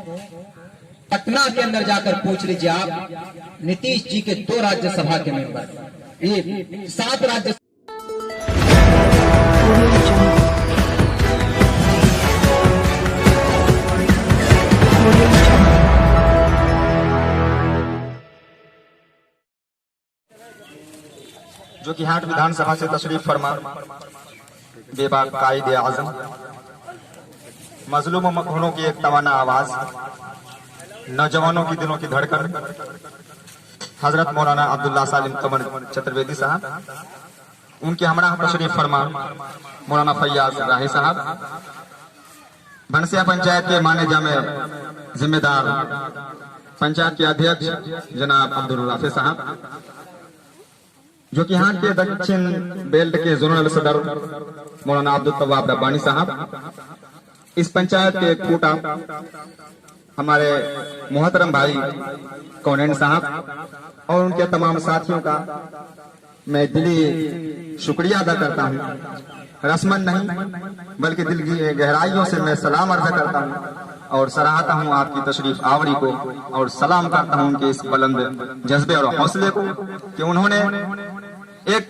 पटना के अंदर जाकर पूछ लीजिए आप, नीतीश जी के 2 राज्यसभा के मेंबर, ये 7 राज्य जो कि हाट विधानसभा से तशरीफ फरमा बेबाक कायदे आजम, मजलूम मखहूनों की एक तवाना आवाज, नौजवानों की दिलों की धड़कन, हजरत मौलाना अब्दुल्ला सालिम कमर चतुर्वेदी साहब, उनके हमरा तशरीफ फरमा मौलाना फैयाज राही साहब, भनसिया पंचायत के माने जामे जिम्मेदार पंचायत के अध्यक्ष जनाब अब्दुल राफी साहब, जो कि यहाँ के दक्षिण बेल्ट के जोनल सदर मौलाना अब्दुल तवाब रब्बानी साहब, इस पंचायत के कोटा हमारे मोहतरम भाई कौनैन साहब और उनके तमाम साथियों का मैं दिली शुक्रिया अदा करता हूँ। रस्मन नहीं बल्कि दिल की गहराइयों से मैं सलाम अर्ज करता हूँ और सराहता हूँ आपकी तशरीफ आवरी को और सलाम करता हूँ उनके इस बुलंद जज्बे और हौसले को कि उन्होंने एक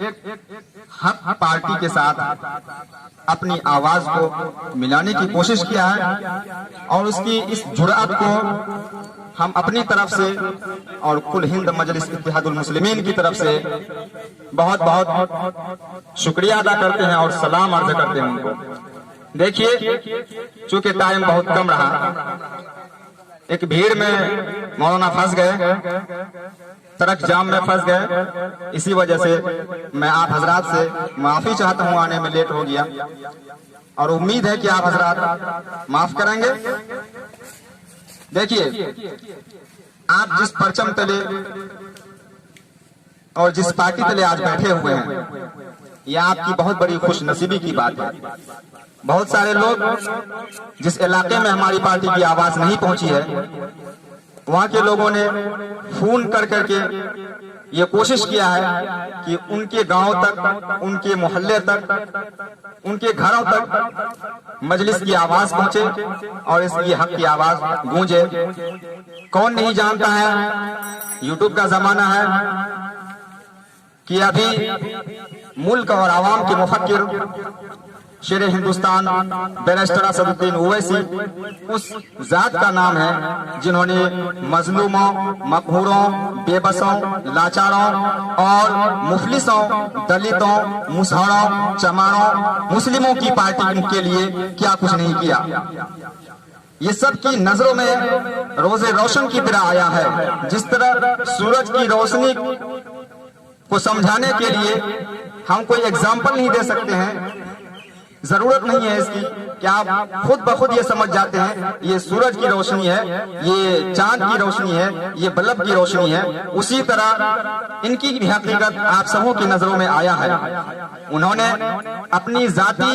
हक पार्टी के साथ अपनी आवाज को मिलाने की कोशिश किया है और उसकी इस जुर्अत को हम अपनी तरफ से और कुल हिंद मजलिस इत्तेहादुल मुस्लिमीन की तरफ से बहुत बहुत शुक्रिया अदा करते हैं और सलाम अर्ज करते हैं उनको। देखिए, चूंकि टाइम बहुत कम रहा, एक भीड़ में मौलाना फंस गए, सड़क जाम में फंस गए, इसी वजह से मैं आप हजरात से माफी चाहता हूं, आने में लेट हो गया और उम्मीद है कि आप हजरात माफ करेंगे। देखिए, आप जिस परचम तले और जिस पार्टी तले आज बैठे हुए हैं, यह आपकी बहुत बड़ी खुशनसीबी की बात है। बहुत सारे लोग जिस इलाके में हमारी पार्टी की आवाज नहीं पहुंची है, वहां के लोगों ने फोन कर करके ये कोशिश किया है कि उनके गांव तक, उनके मोहल्ले तक, उनके घरों तक मजलिस की आवाज पहुंचे और इसकी हक की आवाज गूंजे। कौन नहीं जानता है, यूट्यूब का जमाना है कि अभी मुल्क और आवाम के मुफक्किर शेर हिंदुस्तान बैरिस्टर असदुद्दीन ओवैसी उस जात का नाम है जिन्होंने मजलूमों, मकहूरों, बेबसों, लाचारों और मुफलिसों, दलितों, मुसहरों, चमारों, मुस्लिमों की पार्टी के लिए क्या कुछ नहीं किया। ये सब की नजरों में रोजे रोशन की तरह आया है। जिस तरह सूरज की रोशनी को समझाने के लिए हम कोई एग्जाम्पल नहीं दे सकते हैं, जरूरत नहीं है इसकी कि आप खुद ब खुद ये समझ जाते हैं ये सूरज की रोशनी है, ये चांद की रोशनी है, ये बल्ब की रोशनी है। उसी तरह इनकी भी हकीकत आप सबों की नजरों में आया है। उन्होंने अपनी जाती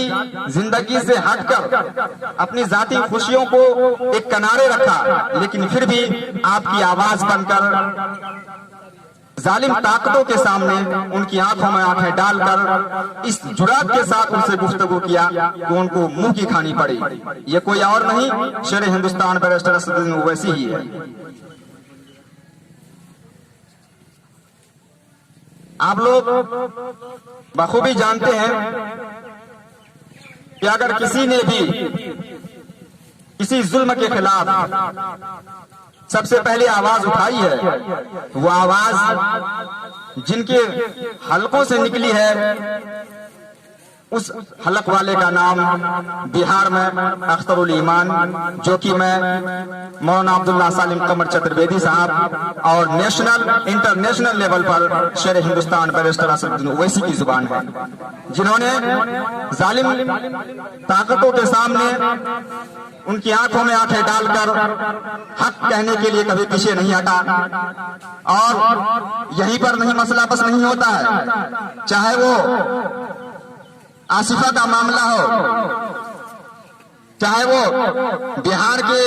जिंदगी से हटकर अपनी जाती खुशियों को एक किनारे रखा, लेकिन फिर भी आपकी आवाज बनकर जालिम ताकतों के सामने उनकी आंखों में आंखें डालकर इस जुरात के साथ उनसे गुफ्तगू किया कि उनको मुंह की खानी पड़ी। ये कोई और नहीं, शेर हिंदुस्तान बैरिस्टर असदुद्दीन ओवैसी ही है। आप लोग बखूबी जानते हैं कि अगर किसी ने भी किसी जुल्म के खिलाफ सबसे पहले आवाज उठाई है, वो आवाज जिनके हलकों से निकली है, उस हलक वाले का नाम बिहार में अख्तरुल ईमान, जो कि मैं मौलाना अब्दुल्ला सालिम कमर चतुर्वेदी साहब और नेशनल इंटरनेशनल लेवल पर शेर हिंदुस्तान बैरिस्टर असदुद्दीन ओवैसी की जुबान है, जिन्होंने जालिम ताकतों के सामने उनकी आंखों में आंखें डालकर हक कहने के लिए कभी पीछे नहीं हटा। और यहीं पर नहीं मसला बस नहीं होता है, चाहे वो आसिफा का मामला हो, चाहे वो बिहार के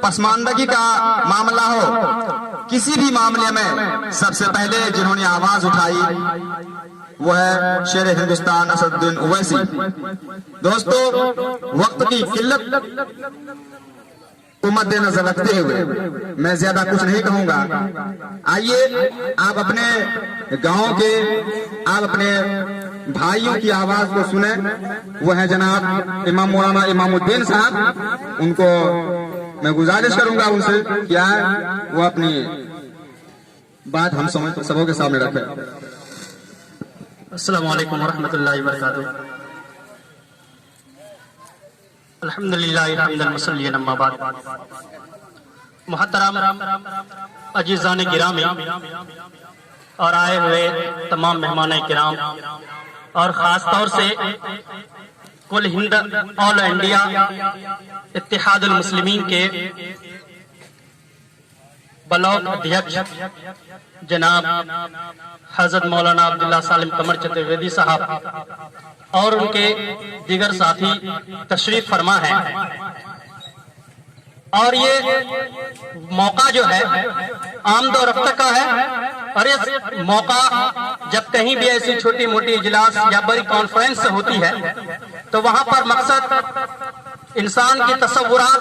पसमानदगी का मामला हो, किसी भी मामले में सबसे पहले जिन्होंने आवाज उठाई वो है शेर हिंदुस्तान असदुद्दीन ओवैसी। दोस्तों, वक्त की किल्लत को मद्देनजर रखते हुए मैं ज्यादा कुछ नहीं कहूंगा। आइए आप अपने गांव के, आप अपने भाइयों की आवाज को सुने। वो है जनाब इमाम मौलाना इमामुद्दीन साहब। उनको मैं गुजारिश करूंगा उनसे क्या है वो अपनी बात हम सबों के सामने रखें। अस्सलामु अलैकुम वरहमतुल्लाहि वबरकातुहू। अल्हम्दुलिल्लाह हम्दन मुसल्लियन अम्मा बाद। मुहतरम अजीज़ान गिरामी और आए हुए तमाम मेहमान किराम और ख़ास तौर से कुल हिंद ऑल इंडिया इत्तेहादुल मुस्लिमीन के ब्लॉक अध्यक्ष जनाब हजरत मौलाना अब्दुल्ला सालिम कमर चतुर्वेदी साहब और उनके दीगर साथी तशरीफ फरमा है। और ये मौका जो है आमदो रफ्त का है, और इस मौका जब कहीं भी ऐसी छोटी मोटी इजलास या बड़ी कॉन्फ्रेंस होती है तो वहां पर मकसद इंसान की तसव्वुरात,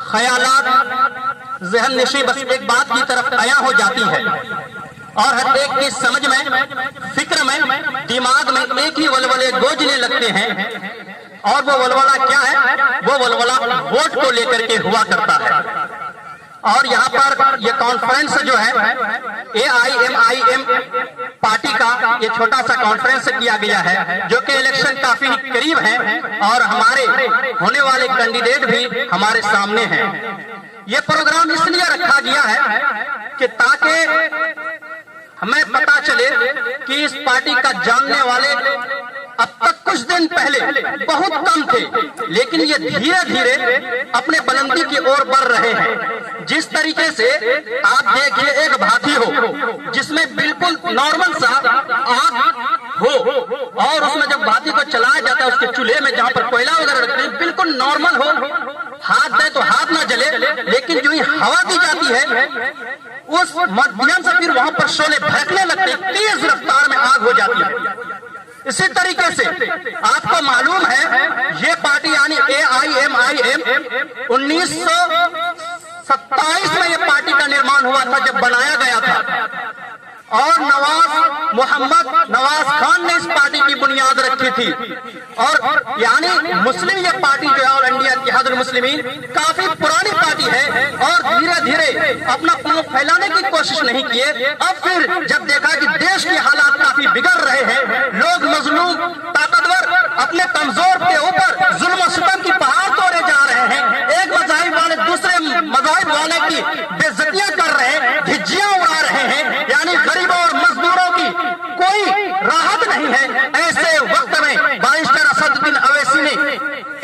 ख्यालात, ज़हन नशी बस एक बात की तरफ आया हो जाती है और हर एक की समझ में, फिक्र में, दिमाग में एक ही वलवले गूंजने लगते हैं। और वो वलवला क्या है? वो वलवला वोट को लेकर के हुआ करता है। और यहाँ पर ये कॉन्फ्रेंस जो है AIMIM पार्टी का ये छोटा सा कॉन्फ्रेंस किया गया है, जो कि इलेक्शन काफी करीब है और हमारे होने वाले कैंडिडेट भी हमारे सामने हैं। ये प्रोग्राम इसलिए रखा गया है कि ताकि हमें पता चले कि इस पार्टी का जानने वाले अब तक कुछ दिन पहले बहुत कम थे, लेकिन ये धीरे धीरे अपने बुलंदी की ओर बढ़ रहे हैं। जिस तरीके से आप देखिए एक भाती हो जिसमें बिल्कुल नॉर्मल सा आग हो और उसमें जब भाती को चलाया जाता है उसके चूल्हे में जहां पर कोयला वगैरह रखते हैं बिल्कुल नॉर्मल हो, हाथ दे तो हाथ ना जले, लेकिन जो ही हवा दी जाती है उस माध्यम से फिर वहां पर शोले भड़कने लगते, तेज रफ्तार में आग हो जाती है। इसी तरीके से आपको मालूम है ये पार्टी यानी AIMIM 1927 में ये पार्टी का निर्माण हुआ था जब बनाया गया था, और नवाज खान ने इस पार्टी की बुनियाद रखी थी। और यानी मुस्लिम ये पार्टी जो है ऑल इंडिया इत्तेहादुल मुस्लिमीन काफी पुरानी पार्टी है और धीरे धीरे अपना पंख फैलाने की कोशिश नहीं किए। अब फिर जब देखा कि देश के हालात काफी बिगड़ रहे हैं, लोग मजलूम ताकतवर अपने कमजोर के ऊपर जुल्म सितम की पहाड़ तोड़े जा रहे हैं, एक मज़ाहिब वाले दूसरे मज़ाहिब वाले की बेइज्जतियां कर रहे हैं, धिज्जियां उड़ा रहे हैं, यानी गरीबों और मजदूरों की कोई राहत नहीं है। ऐसे वक्त में बैरिस्टर असदुद्दीन अवैसी ने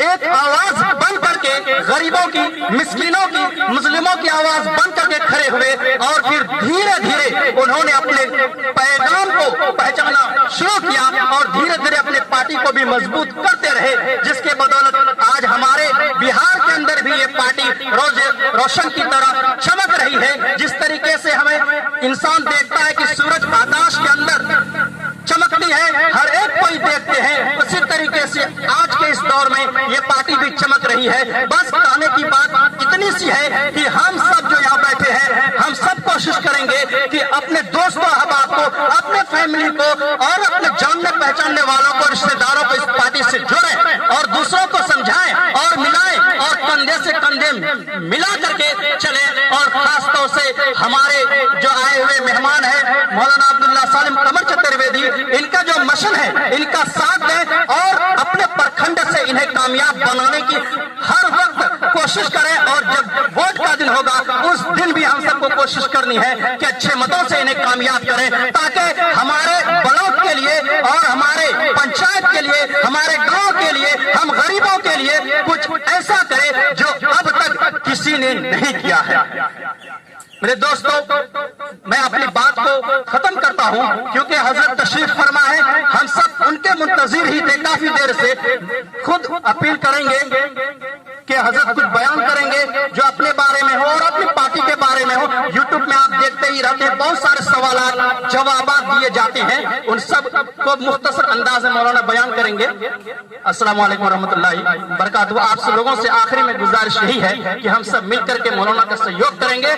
एक आवाज बन करके गरीबों की, मिस्कीनों की, मुस्लिमों की आवाज बन करके खड़े हुए और फिर धीरे धीरे उन्होंने अपने पैगाम को पहचाना शुरू किया और धीरे धीरे अपने पार्टी को भी मजबूत करते रहे, जिसके बदौलत आज हमारे बिहार के अंदर भी ये पार्टी रोशन की तरह चमक रही है। जिस तरीके से हमें इंसान देखता है कि सूरज आकाश के अंदर चमकती है, हर एक कोई देखते हैं, उसी तरीके से आज के इस दौर में ये पार्टी भी चमक रही है। बस कहने की बात इतनी सी है कि हम सब जो यहाँ बैठे हैं हम सब कोशिश करेंगे कि अपने दोस्तों अहबाब को, अपने फैमिली को और अपने जानने पहचानने वालों को, रिश्तेदारों को इस पार्टी से जोड़ें और दूसरों को समझाएं और मिलाएं और कंधे से कंधे मिला करके चले। और खास तौर से हमारे जो आए हुए मेहमान हैं मौलाना अब्दुल्ला सालिम कमर चतुर्वेदी, इनका जो मिशन है इनका साथ दें और अपने प्रखंड से इन्हें कामयाब बनाने की हर वक्त कोशिश करें। और जब वोट का दिन होगा उस दिन भी हम सबको कोशिश करनी है कि अच्छे मतों से इन्हें कामयाब करें, ताकि हमारे ब्लॉक के लिए और हमारे पंचायत के लिए, हमारे गांव के लिए, हम गरीबों के लिए कुछ ऐसा करें जो अब तक किसी ने नहीं किया है। मेरे दोस्तों, मैं अपनी बात को खत्म करता हूं क्योंकि हजरत तशरीफ फरमा है, हम सब उनके मुंतजिर ही थे काफी देर से। खुद अपील करेंगे कि हजरत कुछ बयान करेंगे जो अपने बारे में हो और अपनी पार्टी के बारे में हो। यूट्यूब में आप देखते सुनते ही रहते हैं, बहुत सारे सवाल जवाब दिए जाते हैं, उन सब को मुख्तसर अंदाज में मौलाना बयान करेंगे। अस्सलाम वालेकुम रहमतुल्लाहि बरकातहू। आप सब लोगों से आखिरी में गुजारिश यही है कि हम सब मिलकर के मौलाना का सहयोग करेंगे।